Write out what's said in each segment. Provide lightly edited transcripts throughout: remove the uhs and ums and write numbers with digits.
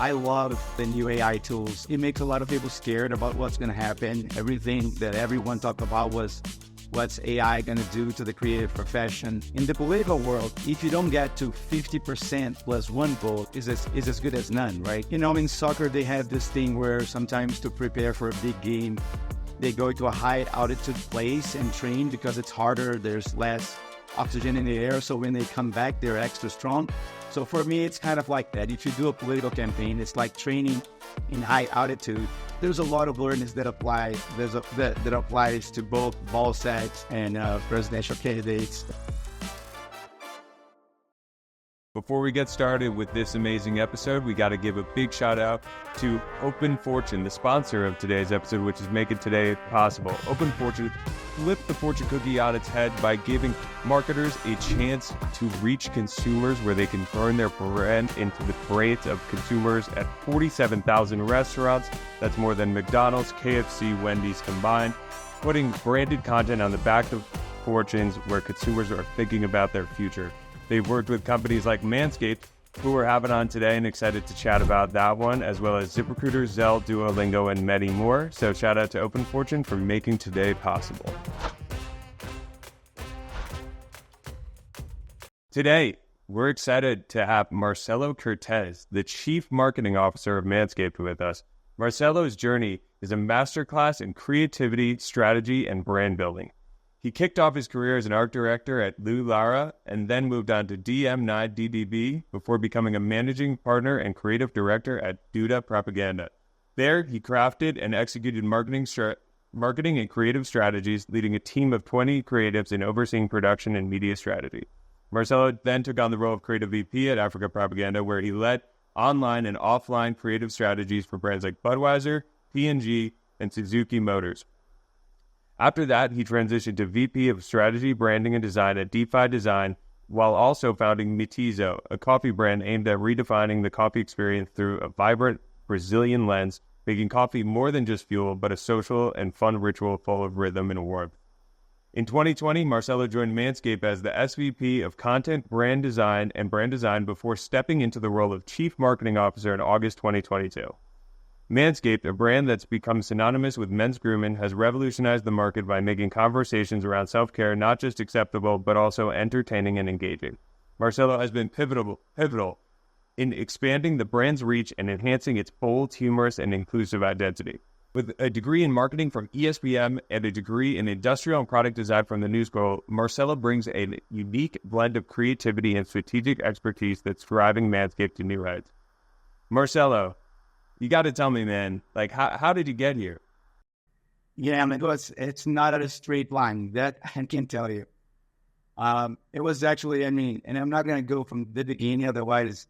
I love the new AI tools. It makes a lot of people scared about what's going to happen. Everything that everyone talked about was what's AI going to do to the creative profession. In the political world, if you don't get to 50% plus one vote, is as good as none, right? You know, in soccer, they have this thing where sometimes to prepare for a big game, they go to a high altitude place and train because it's harder, there's less oxygen in the air, so when they come back, they're extra strong. So for me, it's kind of like that. If you do a political campaign, it's like training in high altitude. There's a lot of learnings that apply. That applies to both ball sacks and presidential candidates. Before we get started with this amazing episode, we got to give a big shout out to Open Fortune, the sponsor of today's episode, which is making today possible. Open Fortune flipped the fortune cookie on its head by giving marketers a chance to reach consumers where they can turn their brand into the brains of consumers at 47,000 restaurants. That's more than McDonald's, KFC, Wendy's combined, putting branded content on the back of fortunes where consumers are thinking about their future. They've worked with companies like Manscape, who we're having on today, and excited to chat about that one, as well as ZipRecruiter, Zelle, Duolingo, and many more. So shout out to Open Fortune for making today possible. Today, we're excited to have Marcelo Kertesz, the Chief Marketing Officer of Manscaped, with us. Marcelo's journey is a masterclass in creativity, strategy, and brand building. He kicked off his career as an art director at Lou Lara and then moved on to DM9DDB before becoming a managing partner and creative director at Duda Propaganda. There, he crafted and executed marketing and creative strategies, leading a team of 20 creatives and overseeing production and media strategy. Marcelo then took on the role of creative VP at Africa Propaganda, where he led online and offline creative strategies for brands like Budweiser, P&G, and Suzuki Motors. After that, he transitioned to VP of Strategy, Branding, and Design at DeFi Design, while also founding Mitizo, a coffee brand aimed at redefining the coffee experience through a vibrant Brazilian lens, making coffee more than just fuel, but a social and fun ritual full of rhythm and warmth. In 2020, Marcelo joined Manscaped as the SVP of Content, Brand Design, and Brand Design before stepping into the role of Chief Marketing Officer in August 2022. Manscaped, a brand that's become synonymous with men's grooming, has revolutionized the market by making conversations around self-care not just acceptable, but also entertaining and engaging. Marcelo has been pivotal in expanding the brand's reach and enhancing its bold, humorous, and inclusive identity. With a degree in marketing from ESPM and a degree in industrial and product design from the New School, Marcelo brings a unique blend of creativity and strategic expertise that's driving Manscaped to new heights. Marcelo, you got to tell me, man, like, how did you get here? Yeah, it's not a straight line. That I can tell you. It was actually, and I'm not going to go from the beginning, otherwise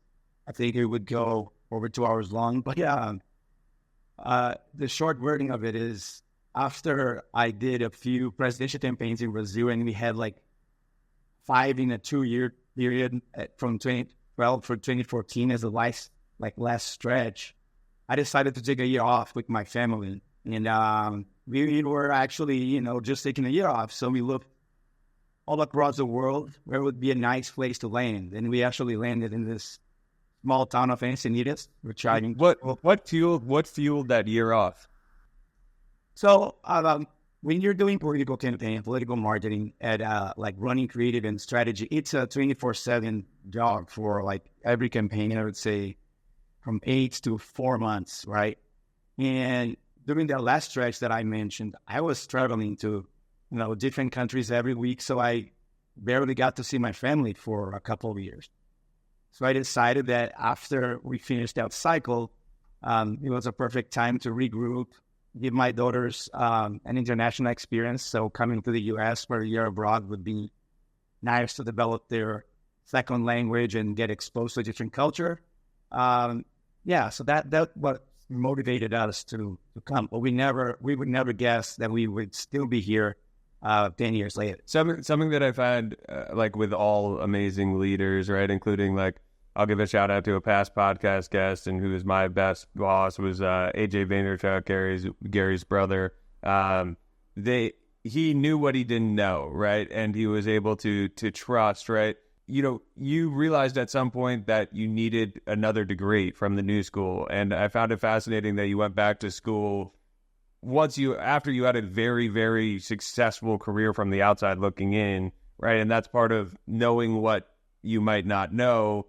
I think it would go over 2 hours long. But yeah, the short wording of it is, after I did a few presidential campaigns in Brazil, and we had like 5 in a 2-year period from 2012 for 2014 as the last stretch, I decided to take a year off with my family, and we were actually, just taking a year off. So we looked all across the world where would be a nice place to land, and we actually landed in this small town of Encinitas. What fueled that year off? So when you're doing political campaign, political marketing at like running creative and strategy, it's a 24/7 job for like every campaign. I would say from 8 to 4 months, right? And during that last stretch that I mentioned, I was traveling to, different countries every week, so I barely got to see my family for a couple of years. So I decided that after we finished that cycle, it was a perfect time to regroup, give my daughters an international experience. So coming to the U.S. for a year abroad would be nice to develop their second language and get exposed to a different culture. So that what motivated us to come, but we would never guess that we would still be here 10 years later. Something that I find like with all amazing leaders, right, including like, I'll give a shout out to a past podcast guest and who is my best boss was AJ Vaynerchuk, Gary's brother. He knew what he didn't know, right, and he was able to trust, right. you realized at some point that you needed another degree from the new school. And I found it fascinating that you went back to school after you had a very, very successful career from the outside looking in, right? And that's part of knowing what you might not know.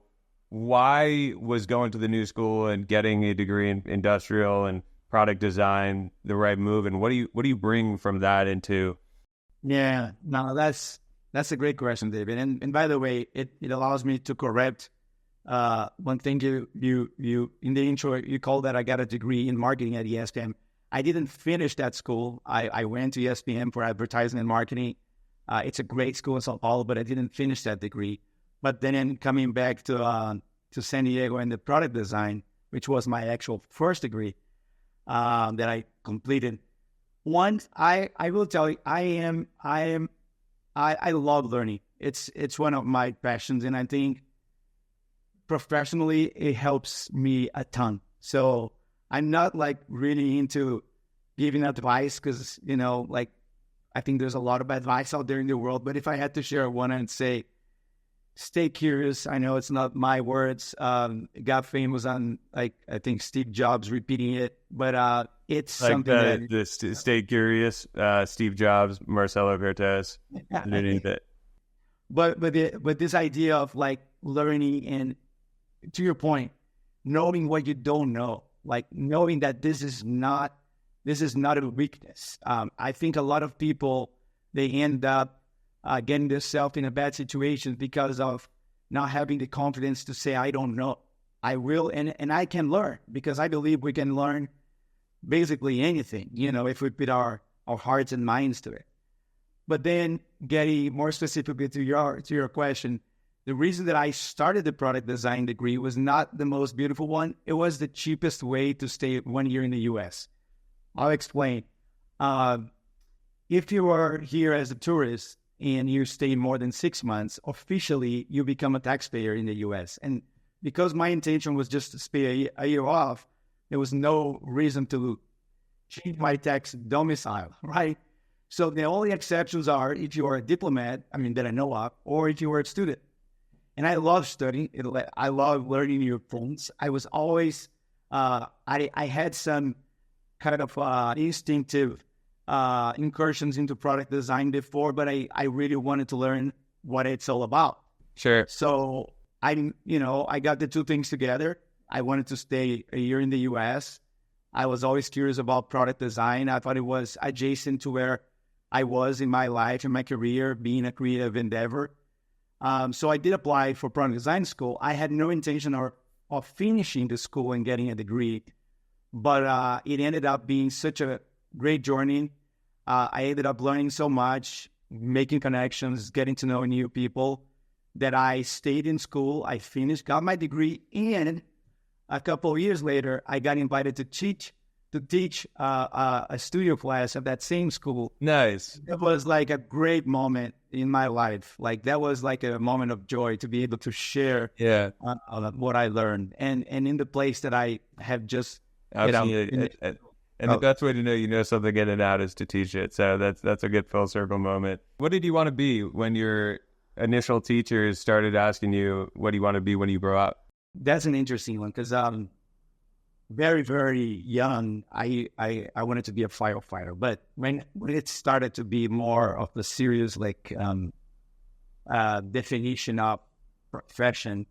Why was going to the new school and getting a degree in industrial and product design the right move? And what do you bring from that into? Yeah, no, that's a great question, David. And by the way, it allows me to correct one thing you in the intro, you called that I got a degree in marketing at ESPN. I didn't finish that school. I went to ESPN for advertising and marketing. It's a great school in Sao Paulo, but I didn't finish that degree. But then coming back to San Diego and the product design, which was my actual first degree that I completed. One, I will tell you, I love learning. It's one of my passions, and I think professionally it helps me a ton. So I'm not like really into giving advice because, I think there's a lot of advice out there in the world. But if I had to share one, I'd say, stay curious. I know it's not my words. It got famous on, I think Steve Jobs repeating it, but it's like something stay curious. Steve Jobs, Marcelo Kertesz, underneath it. But this idea of like learning and, to your point, knowing what you don't know, like knowing that this is not a weakness. I think a lot of people, they end up getting themselves in a bad situation because of not having the confidence to say, I don't know. I will, and I can learn, because I believe we can learn basically anything, if we put our hearts and minds to it. But then getting more specifically to your question, the reason that I started the product design degree was not the most beautiful one. It was the cheapest way to stay 1 year in the U.S. I'll explain. If you are here as a tourist and you stay more than 6 months, officially you become a taxpayer in the U.S. And because my intention was just to stay a year off, there was no reason to change my tax domicile, right? So the only exceptions are if you are a diplomat, that I know of, or if you were a student. And I love studying. I love learning new things. I was always, I had some kind of instinctive incursions into product design before, but I really wanted to learn what it's all about. Sure. So I got the two things together. I wanted to stay a year in the U.S. I was always curious about product design. I thought it was adjacent to where I was in my life, in my career, being a creative endeavor. So I did apply for product design school. I had no intention of finishing the school and getting a degree, but it ended up being such a great journey. I ended up learning so much, making connections, getting to know new people, that I stayed in school. I finished, got my degree, and a couple of years later, I got invited to teach a studio class at that same school. Nice. It was like a great moment in my life. Like that was like a moment of joy to be able to share what I learned, and in the place that I have just absolutely. The best way to know you know something in and out is to teach it. So that's a good full circle moment. What did you want to be when your initial teachers started asking you, what do you want to be when you grow up? That's an interesting one, because very, very young, I wanted to be a firefighter. But when it started to be more of the serious, definition of profession,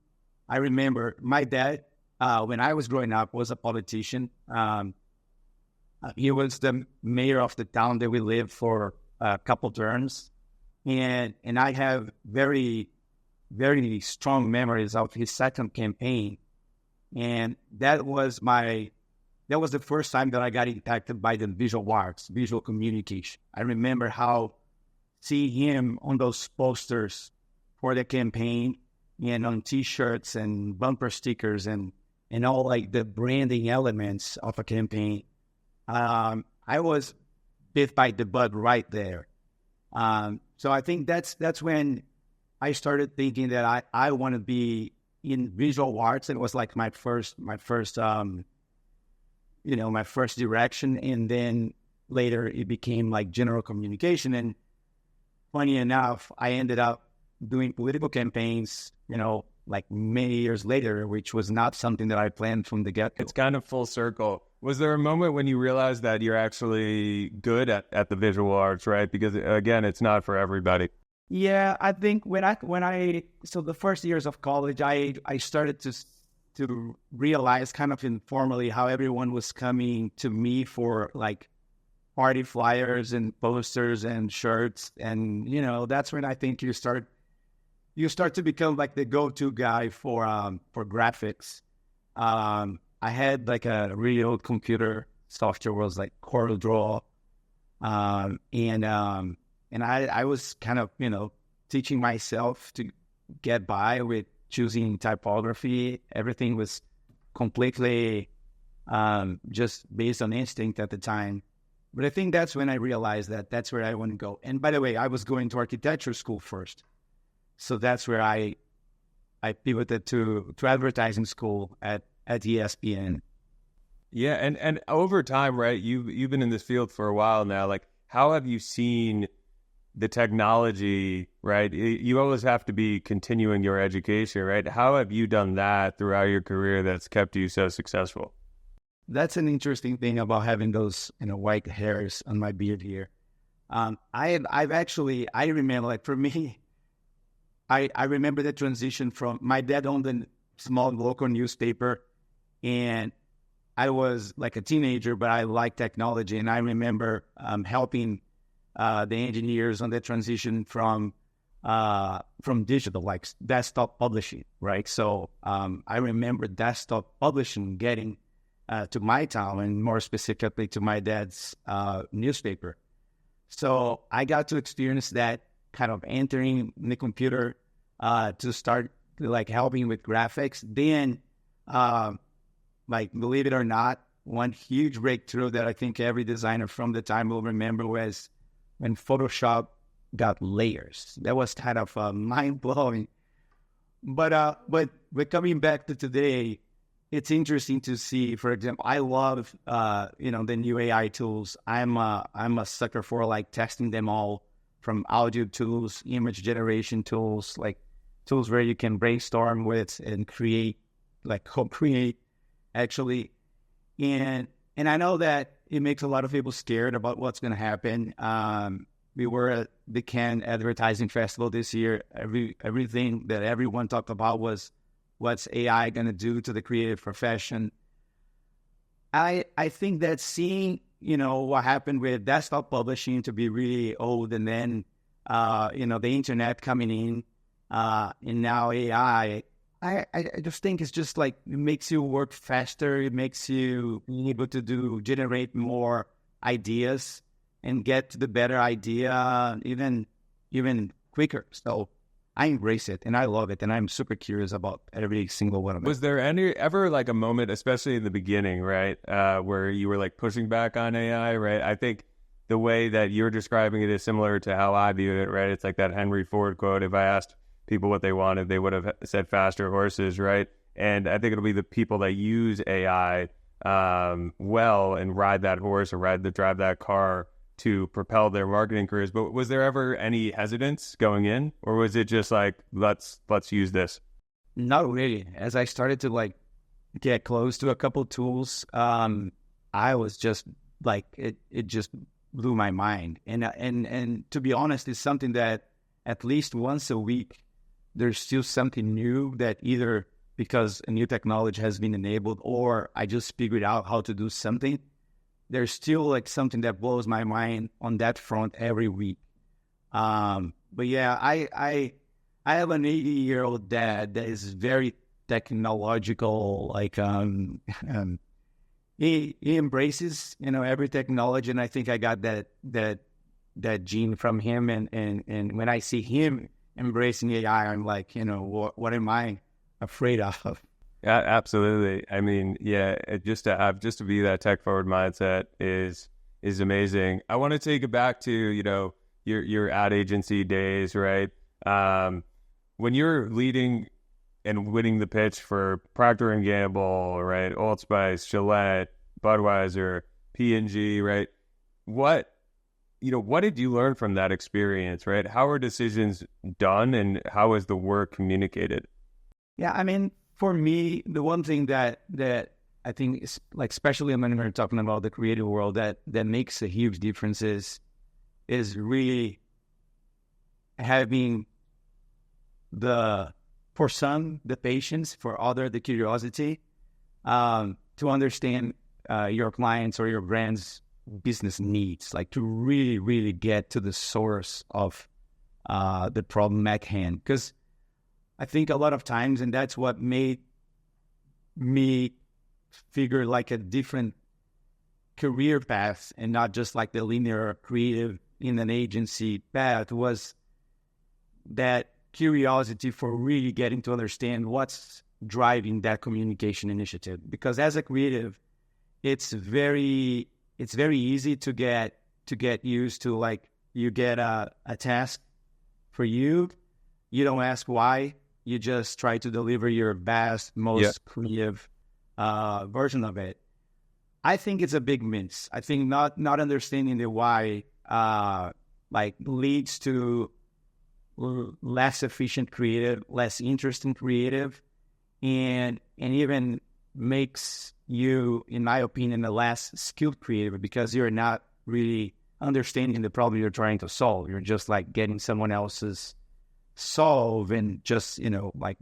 I remember my dad, when I was growing up, was a politician. He was the mayor of the town that we lived for a couple terms. And I have very, very strong memories of his second campaign. And that was the first time that I got impacted by the visual arts, visual communication. I remember how seeing him on those posters for the campaign and on T-shirts and bumper stickers and all like the branding elements of a campaign. I was bit by the bug right there. So I think that's when I started thinking that I want to be in visual arts. It was like my first direction. And then later it became like general communication. And funny enough, I ended up doing political campaigns, like many years later, which was not something that I planned from the get-go. It's kind of full circle. Was there a moment when you realized that you're actually good at the visual arts, right? Because again, it's not for everybody. Yeah, I think so the first years of college, I started to realize kind of informally how everyone was coming to me for like party flyers and posters and shirts. And, that's when I think you start to become like the go-to guy for graphics. I had like a really old computer software was like CorelDRAW. And I was kind of, teaching myself to get by with choosing typography. Everything was completely just based on instinct at the time. But I think that's when I realized that that's where I want to go. And by the way, I was going to architecture school first. So that's where I pivoted to advertising school at ESPN. Yeah, and over time, right, you've been in this field for a while now. Like, how have you seen the technology, right? You always have to be continuing your education, right? How have you done that throughout your career that's kept you so successful? That's an interesting thing about having those, white hairs on my beard here. I remember, like, for me, I remember the transition from my dad owned a small local newspaper, and I was like a teenager, but I liked technology, and I remember helping the engineers on the transition from digital, like desktop publishing, right? So I remember desktop publishing getting to my town, and more specifically to my dad's newspaper. So I got to experience that kind of entering the computer to start like helping with graphics. Then, like, believe it or not, one huge breakthrough that I think every designer from the time will remember was when Photoshop got layers. That was kind of mind-blowing. But coming back to today, it's interesting to see, for example, I love, the new AI tools. I'm a sucker for like testing them all, from audio tools, image generation tools, like tools where you can brainstorm with and create, like co-create actually. And I know that it makes a lot of people scared about what's going to happen. We were at the Cannes Advertising Festival this year. Everything that everyone talked about was, what's AI going to do to the creative profession? I think that seeing, what happened with desktop publishing to be really old, and then, the internet coming in, and now AI, I just think it's just like, it makes you work faster. It makes you be able to generate more ideas and get to the better idea even quicker. So I embrace it and I love it, and I'm super curious about every single one of them. Was there ever like a moment, especially in the beginning, right, where you were like pushing back on AI, right? I think the way that you're describing it is similar to how I view it, right? It's like that Henry Ford quote: if I asked people what they wanted, they would have said faster horses, right? And I think it'll be the people that use AI well and ride that horse or drive that car to propel their marketing careers. But was there ever any hesitance going in, or was it just like, let's use this? Not really. As I started to like get close to a couple tools, I was just like, it just blew my mind. And to be honest, it's something that at least once a week, there's still something new that either because a new technology has been enabled or I just figured out how to do something. There's still like something that blows my mind on that front every week. But yeah, I have an 80-year-old dad that is very technological. Like he embraces every technology, and I think I got that gene from him. And when I see him embracing AI, I'm like, what am I afraid of? Yeah, absolutely. I mean, yeah, just to be that tech forward mindset is amazing. I want to take it back to, your ad agency days, right? When you're leading and winning the pitch for Procter & Gamble, right? Old Spice, Gillette, Budweiser, P&G, right? What what did you learn from that experience, right? How are decisions done and how is the work communicated? Yeah, I mean, for me, the one thing that I think is like, especially when we're talking about the creative world, that makes a huge difference is really having for some, the patience, for other, the curiosity, to understand your clients or your brand's business needs, like to really, really get to the source of the problem at hand. Because I think a lot of times, and that's what made me figure like a different career path and not just like the linear creative in an agency path, was that curiosity for really getting to understand what's driving that communication initiative. Because as a creative, it's very easy to get used to, like, you get a task for you don't ask why, you just try to deliver your best, most creative version of it. I think it's a big miss. I think not understanding the why like leads to less efficient creative, less interesting creative, and even makes you, in my opinion, a less skilled creative, because you're not really understanding the problem you're trying to solve. You're just like getting someone else's solve and just, like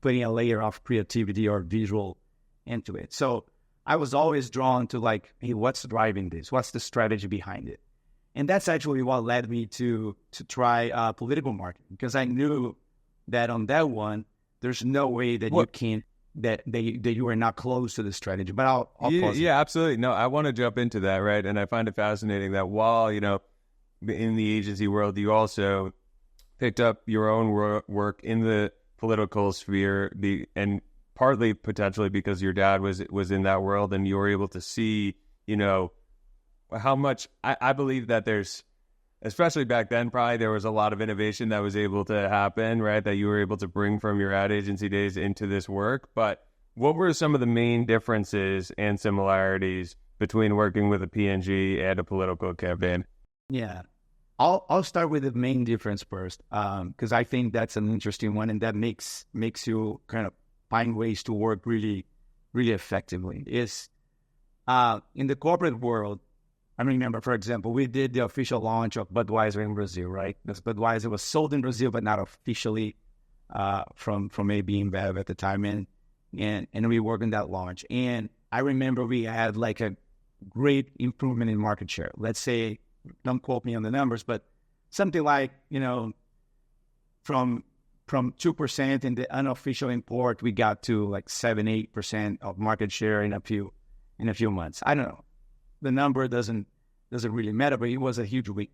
putting a layer of creativity or visual into it. So I was always drawn to like, hey, what's driving this? What's the strategy behind it? And that's actually what led me to try political marketing, because I knew that on that one, there's no way that you can't, that you are not close to the strategy. But I'll pause. Yeah, absolutely. No, I want to jump into that, right? And I find it fascinating that while, in the agency world, you also picked up your own work in the political sphere, and partly potentially because your dad was in that world, and you were able to see, how much I believe that there's, especially back then, probably there was a lot of innovation that was able to happen, right? That you were able to bring from your ad agency days into this work. But what were some of the main differences and similarities between working with a P&G and a political campaign? Yeah, I'll start with the main difference first, because I think that's an interesting one, and that makes you kind of find ways to work really, really effectively. Is in the corporate world, I remember, for example, we did the official launch of Budweiser in Brazil, right? Because Budweiser was sold in Brazil, but not officially from AB InBev at the time, and we worked on that launch. And I remember we had like a great improvement in market share. Let's say, don't quote me on the numbers, but something like, from 2% in the unofficial import, we got to like 7-8% of market share in a few months. I don't know. The number doesn't really matter, but it was a huge win.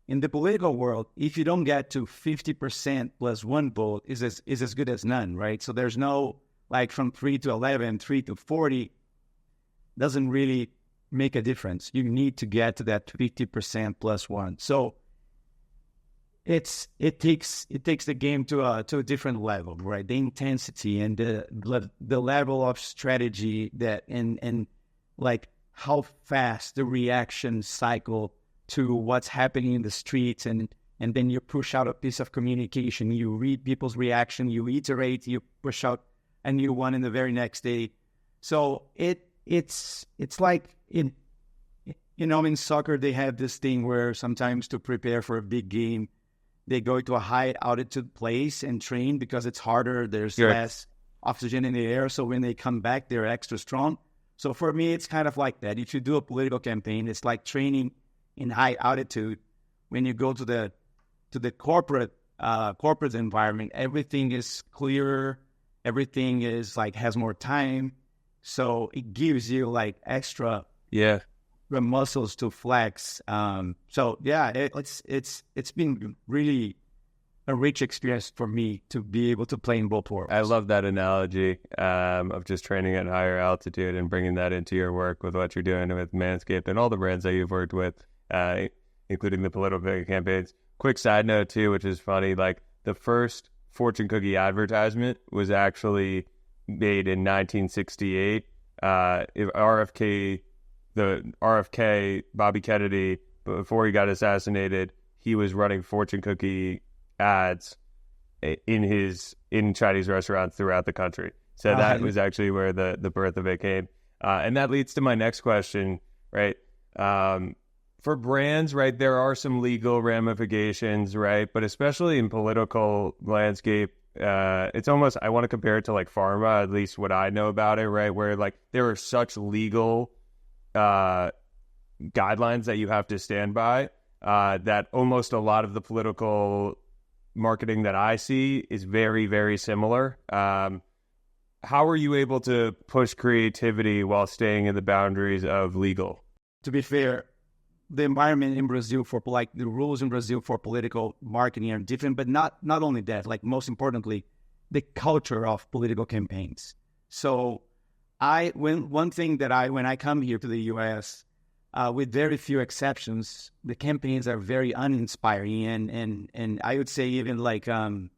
In the political world, if you don't get to 50% plus one vote, is as good as none, right? So there's no, like, from 3 to 11, 3 to 40, doesn't really make a difference. You need to get to that 50% plus one. So it takes the game to a different level, right? The intensity and the level of strategy that and like how fast the reaction cycle to what's happening in the streets, and then you push out a piece of communication, you read people's reaction, you iterate, you push out a new one in the very next day. So it's like in soccer, they have this thing where sometimes to prepare for a big game, they go to a high altitude place and train because it's harder. There's less oxygen in the air. So when they come back, they're extra strong. So for me, it's kind of like that. If you do a political campaign, it's like training in high altitude. When you go to the corporate environment, everything is clearer. Everything is like has more time. So it gives you like extra muscles to flex. So yeah, it's been really a rich experience for me to be able to play in both worlds. I love that analogy of just training at higher altitude and bringing that into your work with what you're doing with Manscape and all the brands that you've worked with, including the political campaigns. Quick side note too, which is funny, like the first fortune cookie advertisement was actually made in 1968. The RFK, Bobby Kennedy before he got assassinated, he was running fortune cookie ads in Chinese restaurants throughout the country. So that was actually where the birth of it came. And that leads to my next question, right? For brands, right, there are some legal ramifications, right? But especially in political landscape, it's almost, I want to compare it to like pharma, at least what I know about it, right? Where like there are such legal guidelines that you have to stand by, that almost a lot of the political marketing that I see is very, very similar. How are you able to push creativity while staying in the boundaries of legal? To be fair, the environment in Brazil for like the rules in Brazil for political marketing are different, but not only that, like most importantly, the culture of political campaigns. So one thing that when I come here to the US, with very few exceptions, the campaigns are very uninspiring and I would say even like kind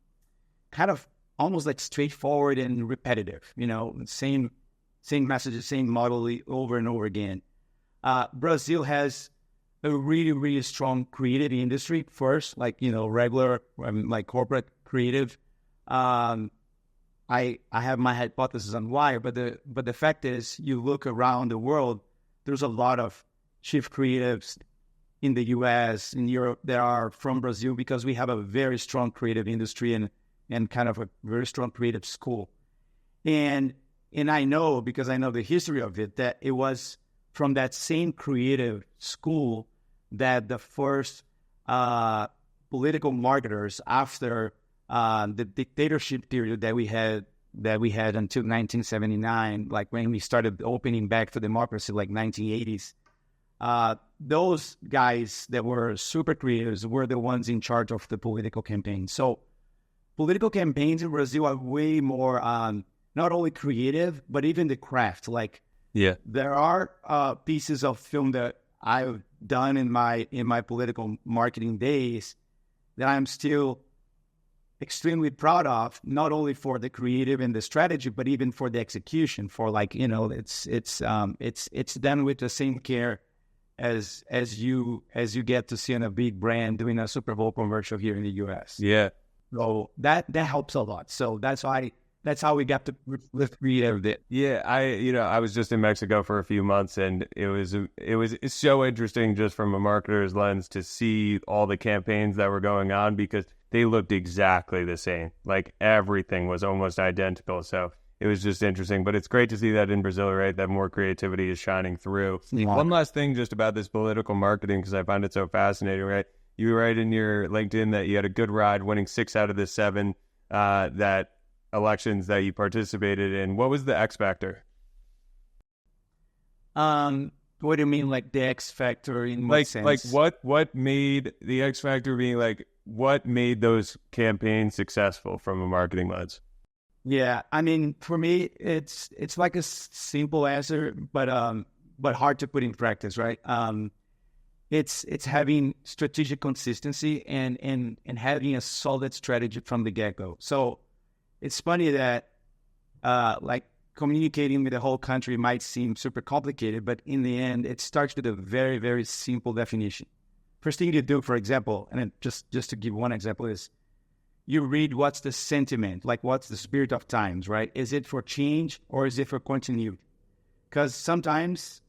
of almost like straightforward and repetitive, same messages, same model over and over again. Brazil has a really, really strong creative industry first, like, regular, like corporate creative. I have my hypothesis on why, but the fact is you look around the world, there's a lot of chief creatives in the US, in Europe, that are from Brazil because we have a very strong creative industry and kind of a very strong creative school. And I know, because I know the history of it, that it was from that same creative school that the first political marketers after the dictatorship period that we had until 1979, like when we started opening back to democracy, like 1980s, those guys that were super creatives were the ones in charge of the political campaign. So political campaigns in Brazil are way more not only creative, but even the craft. Like, there are pieces of film that I've done in my political marketing days that I'm still extremely proud of, not only for the creative and the strategy, but even for the execution. For like, it's done with the same care as you get to see on a big brand doing a Super Bowl commercial here in the US. Yeah. So that helps a lot. So that's how we got to lift creative. Yeah, I was just in Mexico for a few months, and it's so interesting just from a marketer's lens to see all the campaigns that were going on, because they looked exactly the same. Like everything was almost identical. So it was just interesting. But it's great to see that in Brazil, right, that more creativity is shining through. Yeah. One last thing just about this political marketing, because I find it so fascinating, right? You write in your LinkedIn that you had a good ride winning 6 out of the 7 elections that you participated in. What was the X factor? What do you mean, like the X factor in what sense? Like what made the X factor being like, what made those campaigns successful from a marketing lens? Yeah, I mean, for me, it's like a simple answer, but hard to put in practice, right? It's having strategic consistency and having a solid strategy from the get-go. So it's funny that like communicating with the whole country might seem super complicated, but in the end, it starts with a very, very simple definition. First thing you do, for example, and just to give one example, is you read what's the sentiment, like what's the spirit of times, right? Is it for change or is it for continuity? Because sometimes,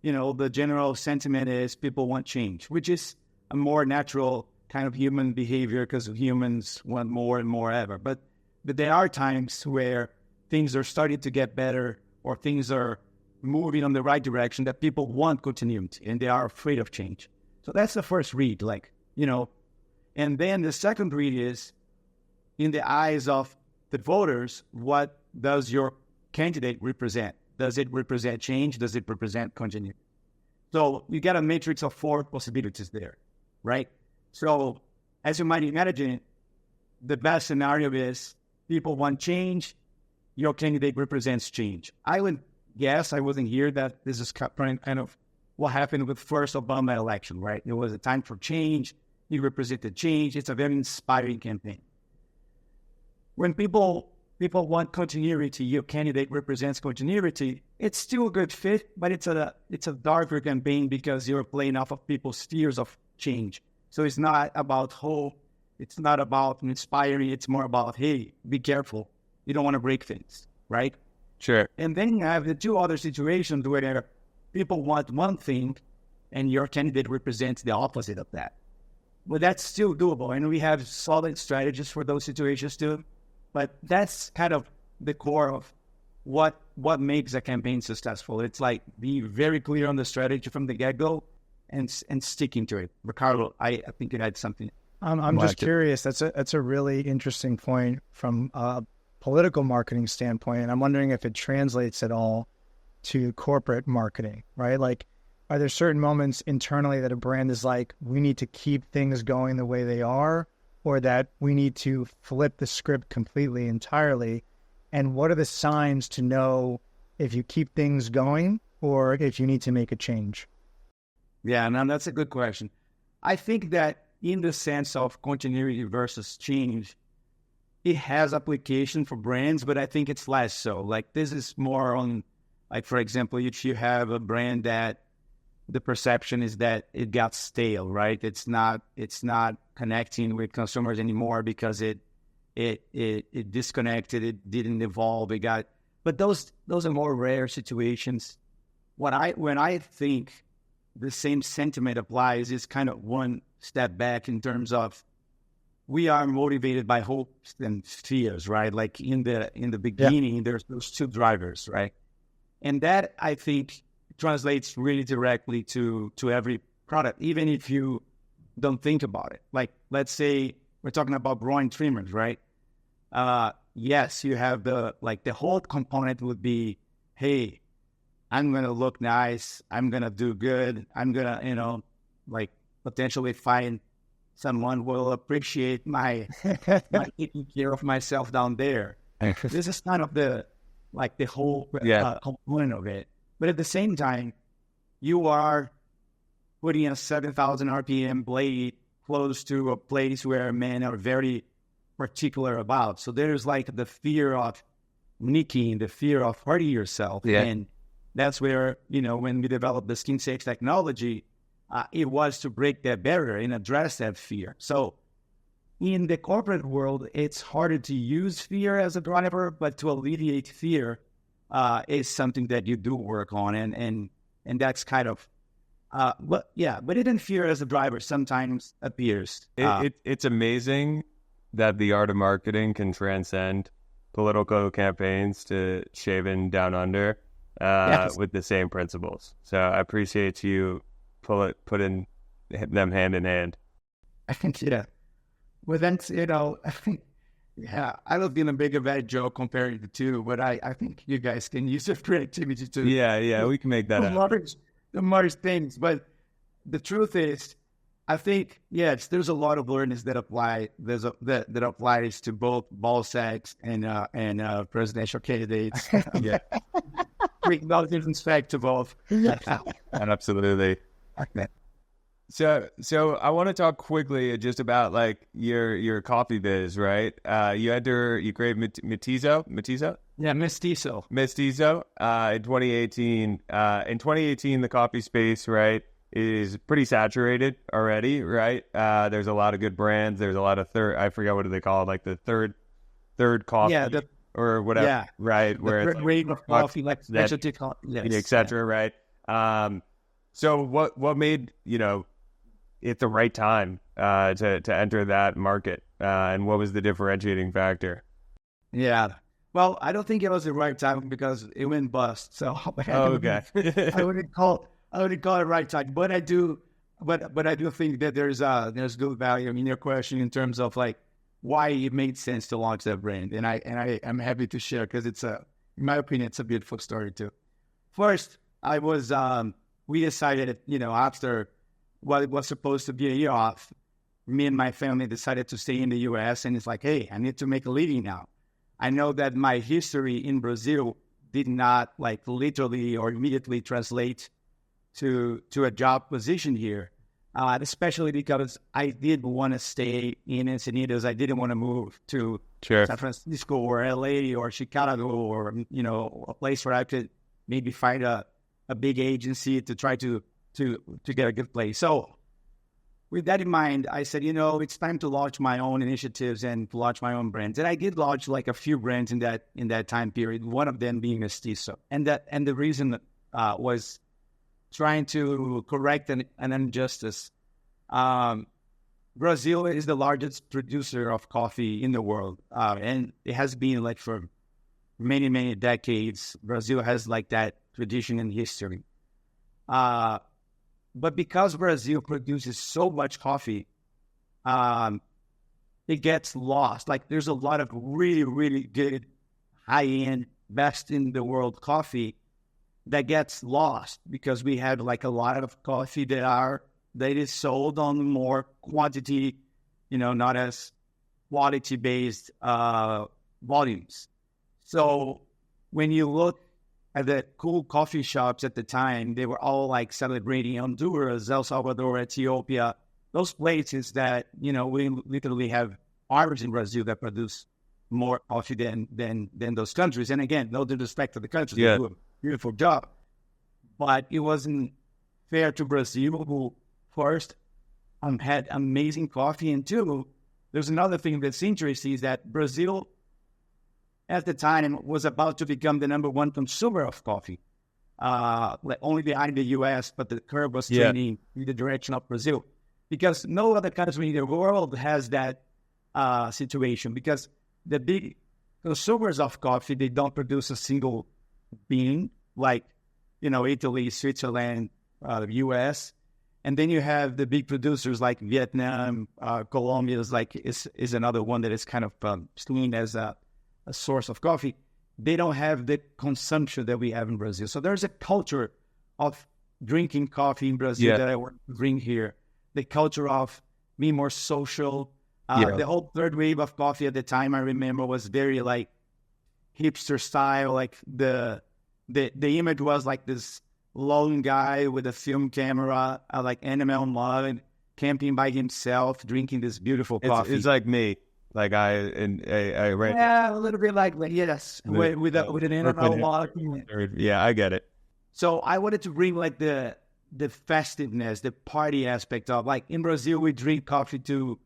the general sentiment is people want change, which is a more natural kind of human behavior because humans want more and more ever. But there are times where things are starting to get better or things are moving in the right direction that people want continuity and they are afraid of change. So that's the first read, and then the second read is, in the eyes of the voters, what does your candidate represent? Does it represent change? Does it represent continuity? So you get a matrix of 4 possibilities there, right? So as you might imagine, the best scenario is people want change, your candidate represents change. I would guess, I wasn't here, that this is kind of what happened with first Obama election, right? It was a time for change. He represented change. It's a very inspiring campaign. When people people want continuity. Your candidate represents continuity. It's still a good fit, but it's a darker campaign because you're playing off of people's fears of change. So it's not about hope. It's not about inspiring. It's more about, hey, be careful. You don't want to break things, right? Sure. And then you have the two other situations where people want one thing and your candidate represents the opposite of that. But that's still doable. And we have solid strategies for those situations too. But that's kind of the core of what makes a campaign successful. It's like be very clear on the strategy from the get-go and sticking to it. Ricardo, I think you had something. I'm just curious. That's a really interesting point from a political marketing standpoint. And I'm wondering if it translates at all to corporate marketing, right? Like, are there certain moments internally that a brand is like, we need to keep things going the way they are, or that we need to flip the script completely, entirely? And what are the signs to know if you keep things going or if you need to make a change? Yeah, no, that's a good question. I think that in the sense of continuity versus change, it has application for brands, but I think it's less so. Like this is more on, like, for example, if you have a brand that the perception is that it got stale, right? It's not connecting with consumers anymore because it disconnected, it didn't evolve, but those are more rare situations. When I think the same sentiment applies, is kind of one step back in terms of we are motivated by hopes and fears, right? Like in the beginning, there's those two drivers, right? And that, I think, translates really directly to every product, even if you don't think about it. Like, let's say we're talking about growing trimmers, right? Yes, you have the whole component would be, hey, I'm going to look nice. I'm going to do good. I'm going to, potentially find someone who will appreciate my taking care of myself down there. This is kind of the whole component of it. But at the same time, you are putting a 7,000 RPM blade close to a place where men are very particular about. So there's like the fear of nicking, the fear of hurting yourself. Yeah. And that's where, when we developed the skin safe technology, it was to break that barrier and address that fear. So in the corporate world, it's harder to use fear as a driver, but to alleviate fear is something that you do work on. And that's kind of, but even fear as a driver sometimes appears. It's amazing that the art of marketing can transcend political campaigns to shaving down under with the same principles. So I appreciate you putting them hand in hand. I think, well, then, I think, I love being a big bad joke comparing the two, but I think you guys can use your creativity to we can make that the most things. But the truth is, I think, yes, there's a lot of learnings that apply. That applies to both ball sacks and presidential candidates. Yeah, bring those respect to both. Absolutely. Okay. So I want to talk quickly just about like your coffee biz, right? You created Mitizo? Yeah, Mestizo. In 2018. In 2018, the coffee space, right, is pretty saturated already, right? There's a lot of good brands. There's a lot of I forget what do they call it, like the third coffee or whatever, right? Where it's grade of coffee, like specialty coffee, et cetera, right? So what made it the right time to enter that market, and what was the differentiating factor? Yeah, well, I don't think it was the right time because it went bust. So okay. I wouldn't call it right time, but I do think that there's good value in your question in terms of like why it made sense to launch that brand, and I'm happy to share because it's in my opinion, it's a beautiful story too. First, we decided, after what was supposed to be a year off, me and my family decided to stay in the U.S. And it's like, hey, I need to make a living now. I know that my history in Brazil did not like literally or immediately translate to a job position here. especially because I did want to stay in Encinitas. I didn't want to move to San Francisco or LA or Chicago or, a place where I could maybe find a big agency to try to get a good place. So with that in mind, I said, it's time to launch my own initiatives and to launch my own brands. And I did launch like a few brands in that time period, one of them being Mitizo. And the reason was trying to correct an injustice. Brazil is the largest producer of coffee in the world. And it has been like for many, many decades. Brazil has like that tradition and history. But because Brazil produces so much coffee, it gets lost. Like there's a lot of really, really good, high-end, best in the world coffee that gets lost because we have like a lot of coffee that is sold on more quantity, not as quality-based volumes. So when you look at the cool coffee shops at the time, they were all like celebrating Honduras, El Salvador, Ethiopia, those places that, we literally have farmers in Brazil that produce more coffee than those countries. And again, no disrespect to the countries, they do a beautiful job. But it wasn't fair to Brazil, who first had amazing coffee, and two, there's another thing that's interesting is that Brazil at the time was about to become the number one consumer of coffee, only behind the U.S., but the curve was turning in the direction of Brazil because no other country in the world has that situation because the big consumers of coffee, they don't produce a single bean like, Italy, Switzerland, the U.S., and then you have the big producers like Vietnam, Colombia is another one that is kind of seen as a source of coffee. They don't have the consumption that we have in Brazil. So there's a culture of drinking coffee in Brazil that I want to bring here. The culture of being more social. The whole third wave of coffee at the time, I remember, was very like hipster style. Like the image was like this lone guy with a film camera, like animal mud, camping by himself, drinking this beautiful coffee. It's like me. Like I ran. Yeah, a little bit like yes, with an animal mud. Yeah, I get it. So I wanted to bring like the festiveness, the party aspect of like in Brazil we drink coffee to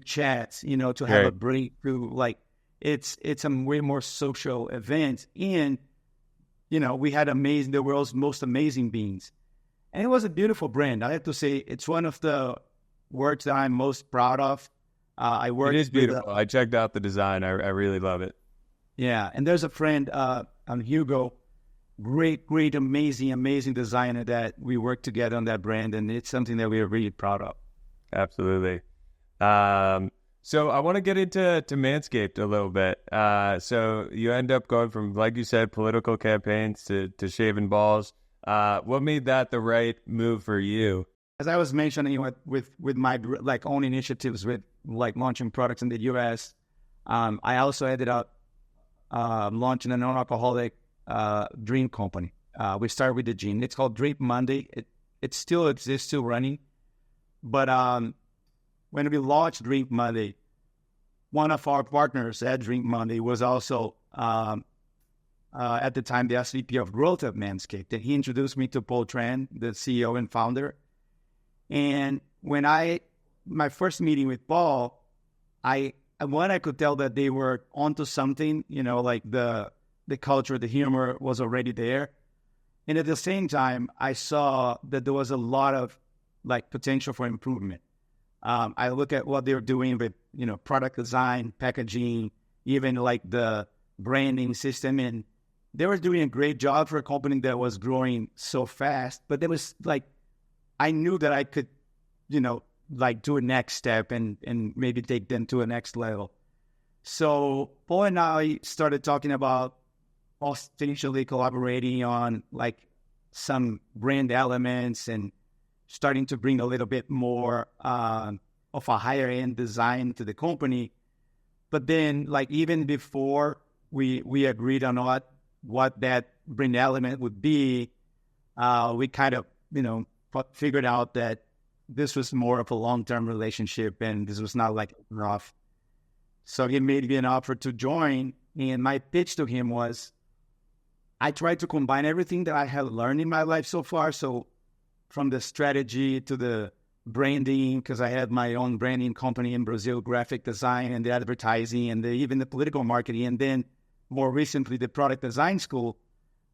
chat, to have a break, to like it's a way more social event. And we had the world's most amazing beans, and it was a beautiful brand. I have to say it's one of the works that I'm most proud of. It is beautiful. I checked out the design. I really love it. Yeah, and there's a friend, Hugo, great, amazing designer that we worked together on that brand, and it's something that we are really proud of. Absolutely. So I want to get into Manscaped a little bit. So you end up going from, like you said, political campaigns to shaving balls. What made that the right move for you? As I was mentioning with my like own initiatives with like launching products in the U.S., I also ended up launching a non-alcoholic drink company. We started with the gin. It's called Drink Monday. It still exists, still running. But when we launched Drink Monday, one of our partners at Drink Monday was also at the time the SVP of growth at Manscaped. And he introduced me to Paul Tran, the CEO and founder. And when my first meeting with Paul, I could tell that they were onto something, like the culture, the humor was already there. And at the same time, I saw that there was a lot of like potential for improvement. I look at what they're doing with, product design, packaging, even like the branding system. And they were doing a great job for a company that was growing so fast. But there was like, I knew that I could, like do a next step and maybe take them to a next level. So Paul and I started talking about potentially collaborating on like some brand elements and starting to bring a little bit more of a higher end design to the company. But then like even before we agreed on what that brand element would be, we kind of, figured out that this was more of a long-term relationship, and this was not like rough. So he made me an offer to join, and my pitch to him was, I tried to combine everything that I had learned in my life so far. So from the strategy to the branding, because I had my own branding company in Brazil, graphic design and the advertising and even the political marketing. And then more recently, the product design school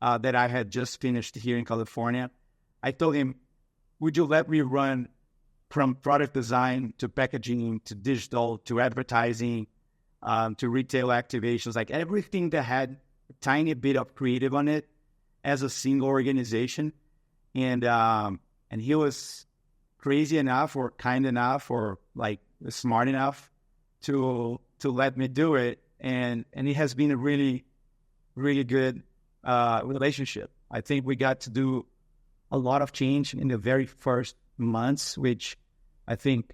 that I had just finished here in California. I told him, would you let me run from product design to packaging to digital to advertising to retail activations, like everything that had a tiny bit of creative on it as a single organization. And he was crazy enough or kind enough or like smart enough to let me do it. And it has been a really, really good relationship. I think we got to do a lot of change in the very first months, which I think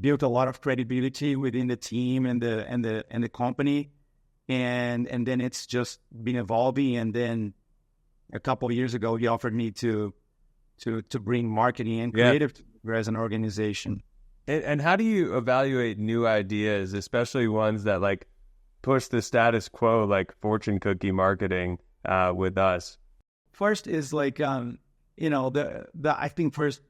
built a lot of credibility within the team and the company. And then it's just been evolving. And then a couple of years ago, he offered me to bring marketing and creative as an organization. And how do you evaluate new ideas, especially ones that like push the status quo, like fortune cookie marketing with us? First is like, I think first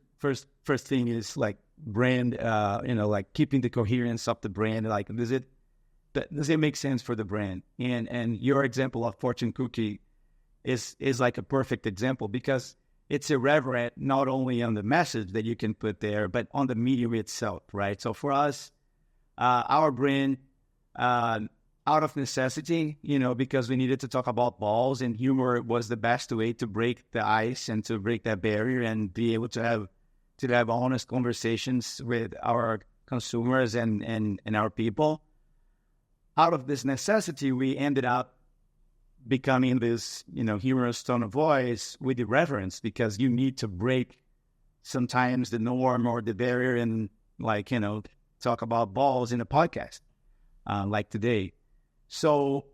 thing is like brand, like keeping the coherence of the brand. Like, does it make sense for the brand? And your example of fortune cookie is like a perfect example, because it's irreverent not only on the message that you can put there, but on the medium itself, right? So for us, our brand, out of necessity, because we needed to talk about balls, and humor was the best way to break the ice and to break that barrier and be able to have honest conversations with our consumers and our people. Out of this necessity, we ended up becoming this, humorous tone of voice with irreverence, because you need to break sometimes the norm or the barrier and talk about balls in a podcast like today. So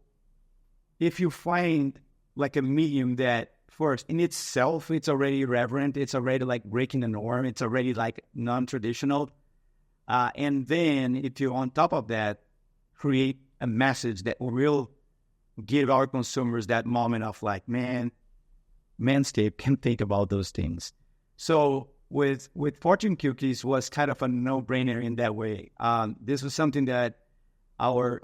if you find like a medium that first in itself, it's already irreverent, it's already like breaking the norm, it's already like non-traditional. And then if you on top of that, create a message that will give our consumers that moment of like, man, Manscape can think about those things. So with fortune cookies was kind of a no-brainer in that way. This was something that our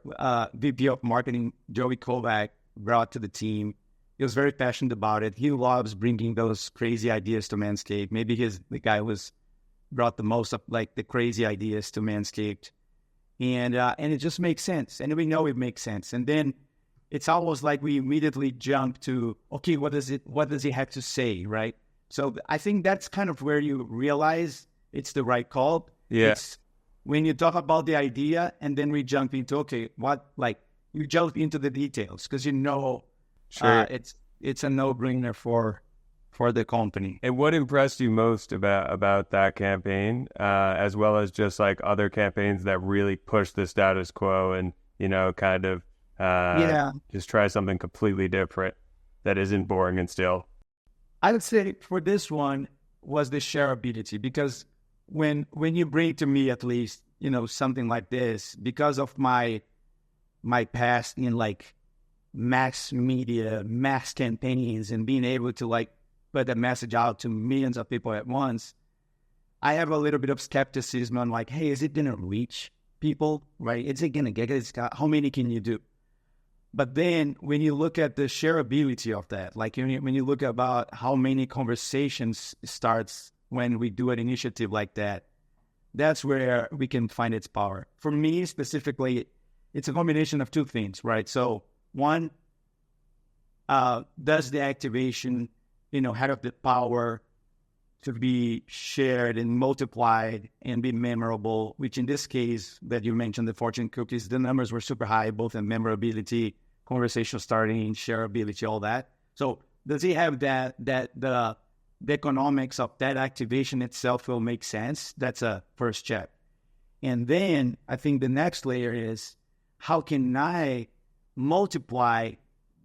VP of marketing, Joey Kovac, brought to the team. He was very passionate about it. He loves bringing those crazy ideas to Manscaped. Maybe the guy brought the most of like the crazy ideas to Manscaped. And it just makes sense. And we know it makes sense. And then it's almost like we immediately jump to, okay, what does he have to say, right? So I think that's kind of where you realize it's the right call. Yeah. It's when you talk about the idea and then we jump into, okay, you jump into the details because sure. It's a no-brainer for the company. And what impressed you most about that campaign, as well as just like other campaigns that really push the status quo and, kind of just try something completely different that isn't boring and still? I would say for this one was the shareability, because when you bring to me at least, something like this, because of my past in like mass media, mass campaigns, and being able to like put a message out to millions of people at once, I have a little bit of skepticism on like, hey, is it going to reach people, right? Is it going to get it? How many can you do? But then when you look at the shareability of that, like when you look about how many conversations starts when we do an initiative like that, that's where we can find its power. For me specifically, it's a combination of two things, right? So one, does the activation, have the power to be shared and multiplied and be memorable, which in this case that you mentioned, the fortune cookies, the numbers were super high, both in memorability, conversation starting, shareability, all that. So does he have that the economics of that activation itself will make sense? That's a first check. And then I think the next layer is, how can I multiply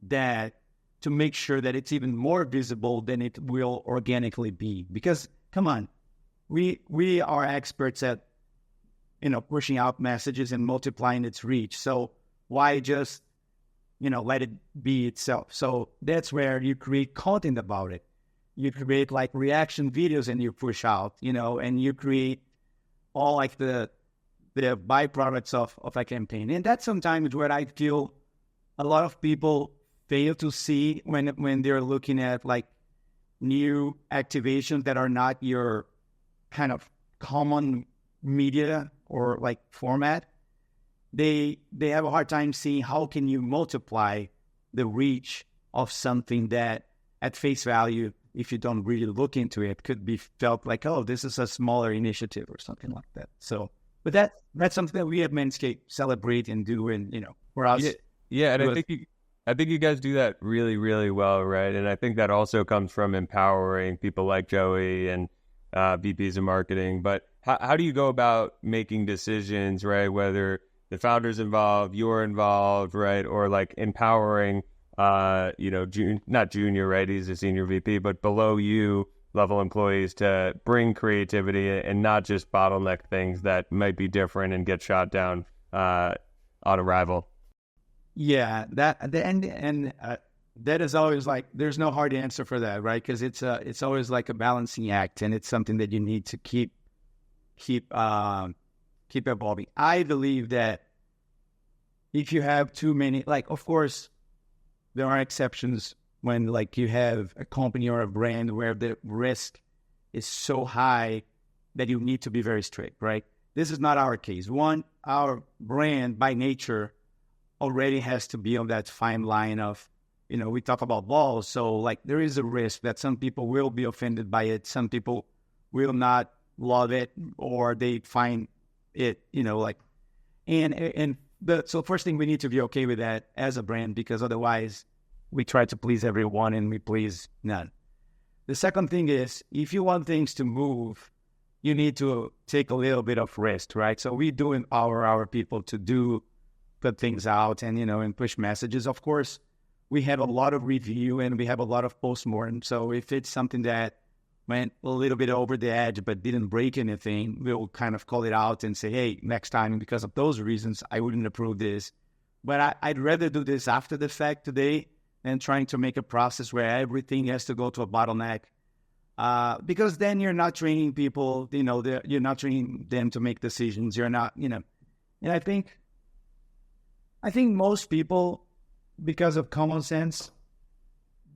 that to make sure that it's even more visible than it will organically be? Because come on, we are experts at, pushing out messages and multiplying its reach. So why just, let it be itself? So that's where you create content about it. You create like reaction videos and you push out, and you create all like the byproducts of a campaign. And that's sometimes where I feel a lot of people fail to see when they're looking at like new activations that are not your kind of common media or like format. They have a hard time seeing how can you multiply the reach of something that at face value, if you don't really look into it, could be felt like, oh, this is a smaller initiative or something like that. So, but that's something that we at Manscape celebrate and do, and for us, yeah. And I think you guys do that really, really well, right? And I think that also comes from empowering people like Joey and VPs of marketing. But how do you go about making decisions, right? Whether the founder's involved, you're involved, right? Or like empowering, not junior, right? He's a senior VP, but below you level employees to bring creativity and not just bottleneck things that might be different and get shot down on arrival. Yeah, that is always like, there's no hard answer for that, right? Because it's always like a balancing act, and it's something that you need to keep evolving. I believe that if you have too many, like, of course, there are exceptions when like you have a company or a brand where the risk is so high that you need to be very strict, right? This is not our case. One, our brand by nature already has to be on that fine line of, we talk about balls. So like there is a risk that some people will be offended by it. Some people will not love it, or they find it, so first thing, we need to be okay with that as a brand, because otherwise we try to please everyone and we please none. The second thing is, if you want things to move, you need to take a little bit of risk, right? So we do empower our people to put things out and, and push messages. Of course, we have a lot of review and we have a lot of postmortem. So if it's something that went a little bit over the edge but didn't break anything, we'll kind of call it out and say, hey, next time, because of those reasons, I wouldn't approve this. But I'd rather do this after the fact today than trying to make a process where everything has to go to a bottleneck. Because then you're not training people, you're not training them to make decisions. You're not, and I think most people, because of common sense,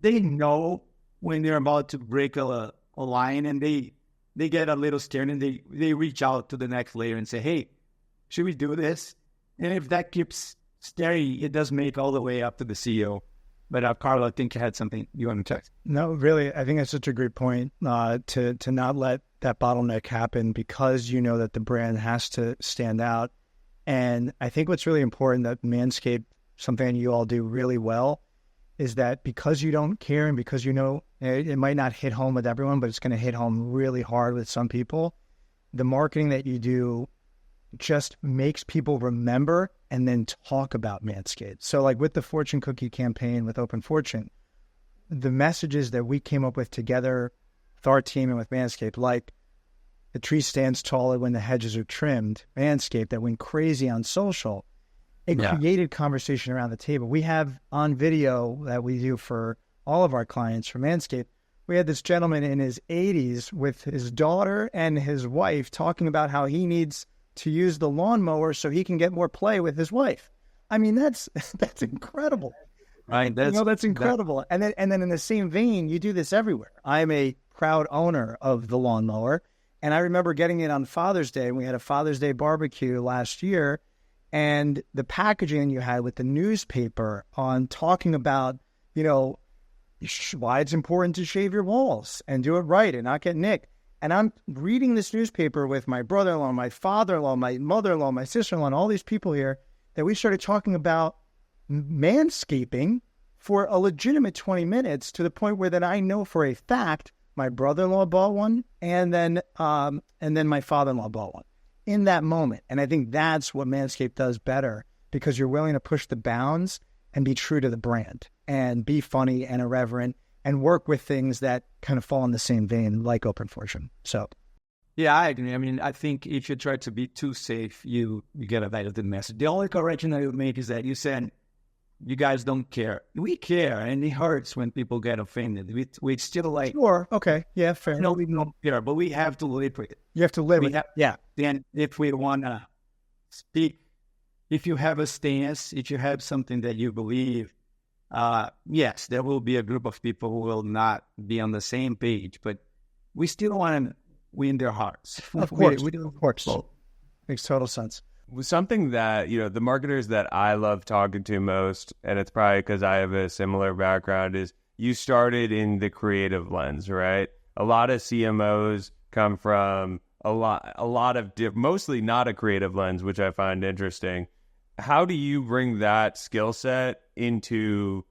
they know when they're about to break a line, and they get a little scared, and they reach out to the next layer and say, hey, should we do this? And if that keeps staring, it does make all the way up to the CEO. But Carlo, I think you had something you want to check. No, really, I think that's such a great point, to not let that bottleneck happen, because you know that the brand has to stand out. And I think what's really important that Manscaped, something you all do really well, is that because you don't care and because it might not hit home with everyone, but it's going to hit home really hard with some people, the marketing that you do just makes people remember and then talk about Manscaped. So like with the Fortune Cookie campaign with Open Fortune, the messages that we came up with together with our team and with Manscaped, like the tree stands taller when the hedges are trimmed, Manscaped, that went crazy on social, it created conversation around the table. We have on video that we do for all of our clients from Manscaped, we had this gentleman in his 80s with his daughter and his wife talking about how he needs to use the lawnmower so he can get more play with his wife. I mean, that's incredible. Right. That's incredible. And then in the same vein, you do this everywhere. I'm a proud owner of the lawnmower, and I remember getting it on Father's Day. We had a Father's Day barbecue last year, and the packaging you had with the newspaper on talking about, why it's important to shave your walls and do it right and not get nicked. And I'm reading this newspaper with my brother-in-law, my father-in-law, my mother-in-law, my sister-in-law, and all these people here, that we started talking about manscaping for a legitimate 20 minutes, to the point where that I know for a fact my brother-in-law bought one, and then my father-in-law bought one in that moment. And I think that's what Manscaped does better, because you're willing to push the bounds and be true to the brand and be funny and irreverent and work with things that kind of fall in the same vein, like Open Fortune. So Yeah, I agree. I mean, I think if you try to be too safe, you get a negative message. The only correction I would make is that you said you guys don't care. We care, and it hurts when people get offended. We still like, Sure. Okay. Yeah. Fair. no, we don't care, but we have to live with it. You have to live We with have, Yeah. then if we want to speak, if you have a stance, if you have something that you believe, yes, there will be a group of people who will not be on the same page, but we still want to win their hearts. Of course. We do. Of course. Well, Makes total sense. Something that, the marketers that I love talking to most, and it's probably because I have a similar background, is you started in the creative lens, right? A lot of CMOs come from a lot of mostly not a creative lens, which I find interesting. How do you bring that skill set into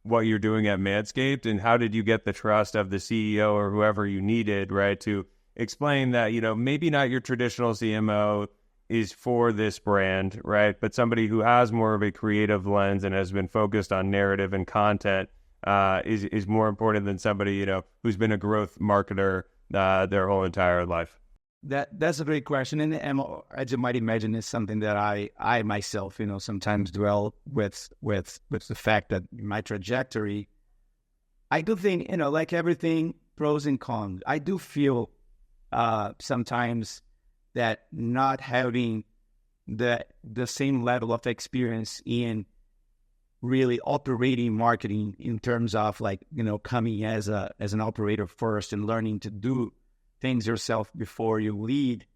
what you're doing at Manscaped, and how did you get the trust of the CEO or whoever you needed, right, to explain that, maybe not your traditional CMO is for this brand, right, but somebody who has more of a creative lens and has been focused on narrative and content is more important than somebody, who's been a growth marketer their whole entire life? That's a great question, and as you might imagine, it's something that I myself, sometimes dwell with the fact that my trajectory, I do think, like everything, pros and cons. I do feel sometimes that not having the same level of experience in really operating marketing in terms of coming as an operator first and learning to do things yourself before you lead.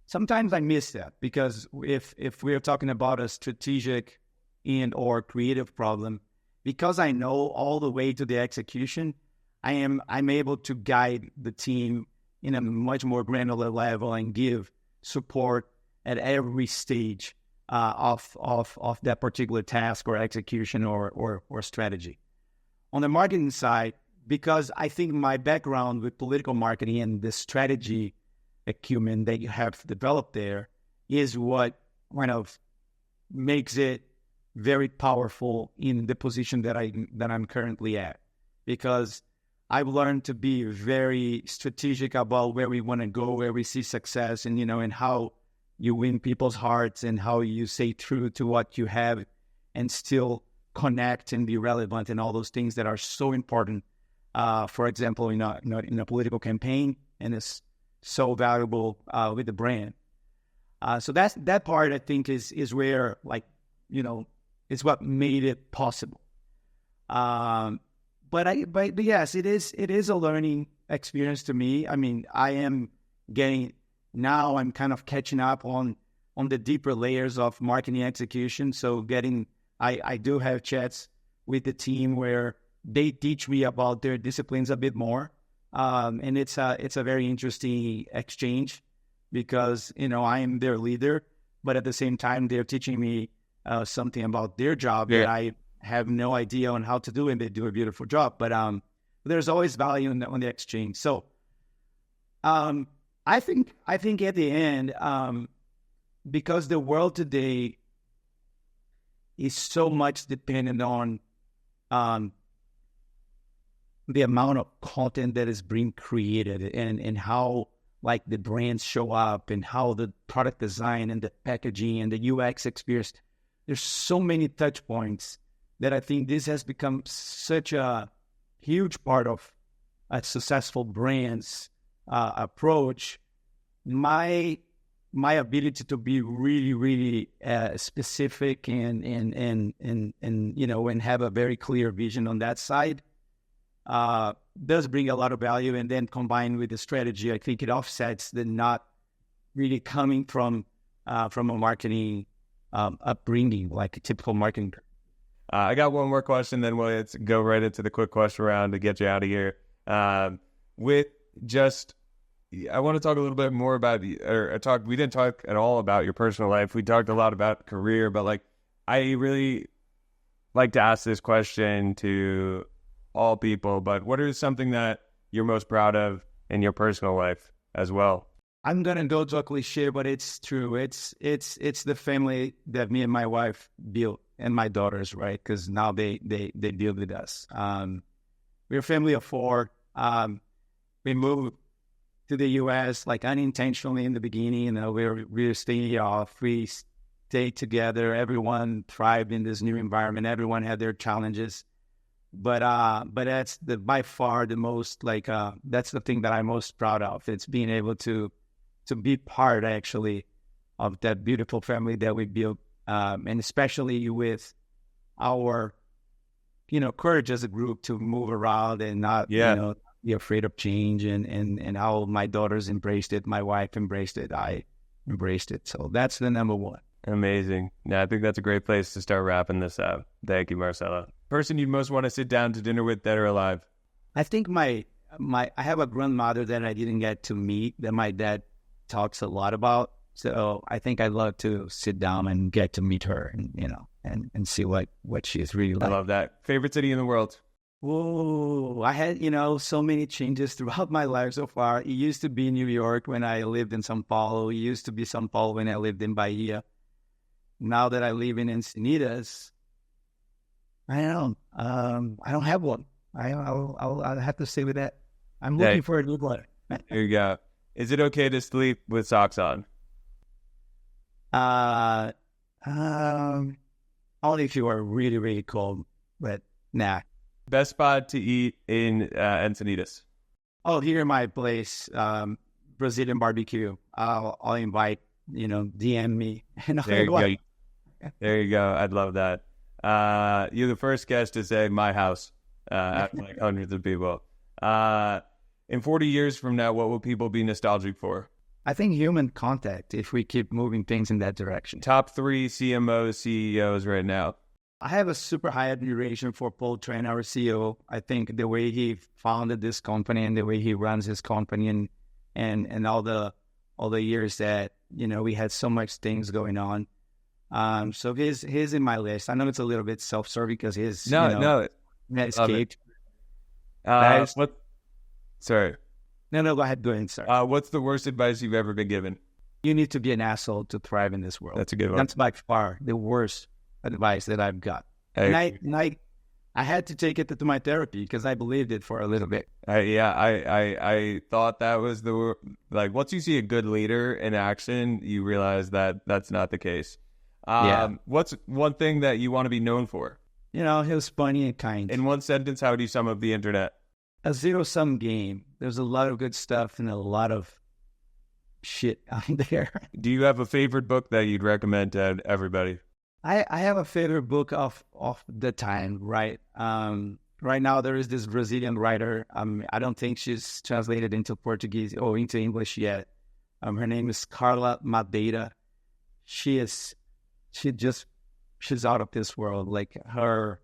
Sometimes I miss that, because if we're talking about a strategic and or creative problem, because I know all the way to the execution, I'm able to guide the team in a much more granular level and give support at every stage of that particular task or execution or strategy. On the marketing side, because I think my background with political marketing and the strategy acumen that you have developed there is what kind of makes it very powerful in the position that I'm currently at, because I've learned to be very strategic about where we want to go, where we see success, and and how you win people's hearts and how you stay true to what you have and still connect and be relevant and all those things that are so important. For example, in a political campaign, and it's so valuable with the brand. So that part, I think, is where is what made it possible. But yes, it is a learning experience to me. I mean, I'm kind of catching up on the deeper layers of marketing execution. So I do have chats with the team where they teach me about their disciplines a bit more. And it's a very interesting exchange, because, I am their leader, but at the same time, they're teaching me something about their job that I have no idea on how to do, and they do a beautiful job. But there's always value on the exchange. So I think at the end, because the world today is so much dependent on the amount of content that is being created, and how the brands show up, and how the product design and the packaging and the UX experience, there's so many touch points that I think this has become such a huge part of a successful brand's approach. My ability to be really, really specific and have a very clear vision on that side does bring a lot of value. And then combined with the strategy, I think it offsets the not really coming from a marketing upbringing, like a typical marketing. I got one more question, then we'll go right into the quick question round to get you out of here. I want to talk a little bit more about, we didn't talk at all about your personal life. We talked a lot about career, but I really like to ask this question to all people, but what is something that you're most proud of in your personal life as well? I'm going to go to a cliche, but it's true. It's the family that me and my wife built, and my daughters, right? Because now they deal with us. We're a family of 4. We moved to the U.S. like unintentionally in the beginning. You know, we were staying off. We stayed together. Everyone thrived in this new environment. Everyone had their challenges. But that's by far the most that's the thing that I'm most proud of. It's being able to be part actually of that beautiful family that we built, and especially with our courage as a group to move around and not be afraid of change, and how my daughters embraced it, my wife embraced it, I embraced it. So that's the number one. Amazing. Yeah, I think that's a great place to start wrapping this up. Thank you, Marcelo. Person you'd most want to sit down to dinner with, dead or alive? I think I have a grandmother that I didn't get to meet that my dad talks a lot about. So I think I'd love to sit down and get to meet her and see what she's really like. I love that. Favorite city in the world? Oh, I had, so many changes throughout my life so far. It used to be New York when I lived in São Paulo. It used to be São Paulo when I lived in Bahia. Now that I live in Encinitas, I don't have one. I'll have to stay with that. I'm looking for a new one. There you go. Is it okay to sleep with socks on? Only if you are really, really cold, but nah. Best spot to eat in Encinitas? Oh, here in my place, Brazilian barbecue. I'll invite, DM me. There you go. There you go. I'd love that. You're the first guest to say my house after like hundreds of people. In 40 years from now, what will people be nostalgic for? I think human contact, if we keep moving things in that direction. Top 3 CMOs, CEOs right now. I have a super high admiration for Paul Tran, our CEO. I think the way he founded this company and the way he runs his company and all the years that, we had so much things going on. So he's in my list. I know it's a little bit self-serving because he's Manscape. Sorry. No, go ahead, sorry. What's the worst advice you've ever been given? You need to be an asshole to thrive in this world. That's a good one. That's by far the worst advice that I've got. I had to take it to my therapy because I believed it for a little bit. I thought that was once you see a good leader in action, you realize that that's not the case. What's one thing that you want to be known for? He was funny and kind. In one sentence, how would you sum up the internet? A zero-sum game. There's a lot of good stuff and a lot of shit out there. Do you have a favorite book that you'd recommend to everybody? I have a favorite book of the time, right? Right now, there is this Brazilian writer. I don't think she's translated into Portuguese or into English yet. Her name is Carla Madeira. She's out of this world. Like her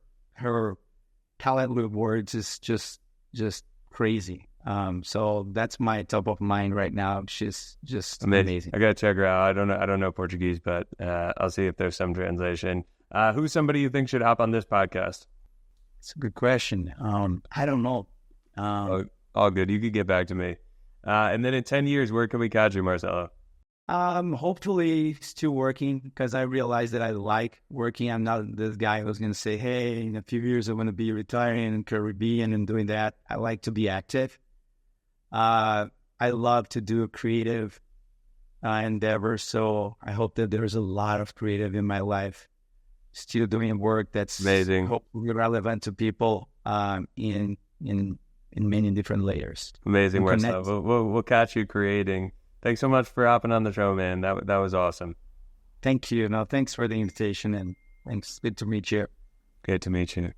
talent with words is just crazy. So that's my top of mind right now. She's just amazing. I gotta check her out. I don't know Portuguese, but I'll see if there's some translation. Who's somebody you think should hop on this podcast? It's a good question. I don't know. All good. You could get back to me. And then in 10 years, where can we catch you, Marcelo? Hopefully still working because I realize that I like working. I'm not this guy who's going to say, hey, in a few years, I'm going to be retiring in Caribbean and doing that. I like to be active. I love to do creative endeavors. So I hope that there's a lot of creative in my life, still doing work that's amazing, hopefully relevant to people in many different layers. Amazing, Marcelo. We'll catch you creating. Thanks so much for hopping on the show, man. That was awesome. Thank you. No, thanks for the invitation, and thanks. Good to meet you. Good to meet you.